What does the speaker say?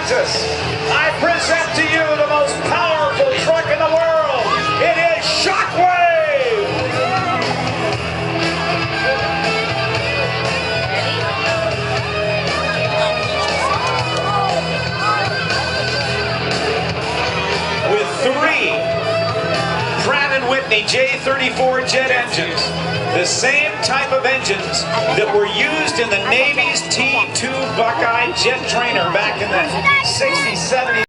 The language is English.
Texas, I present to you the most powerful truck in the world. It is ShockWave! With 3 Pratt & Whitney J34 jet engines, the same type of engines that were used in the Navy's T-2 Buckeye jet trainer back in the 60s, 70s.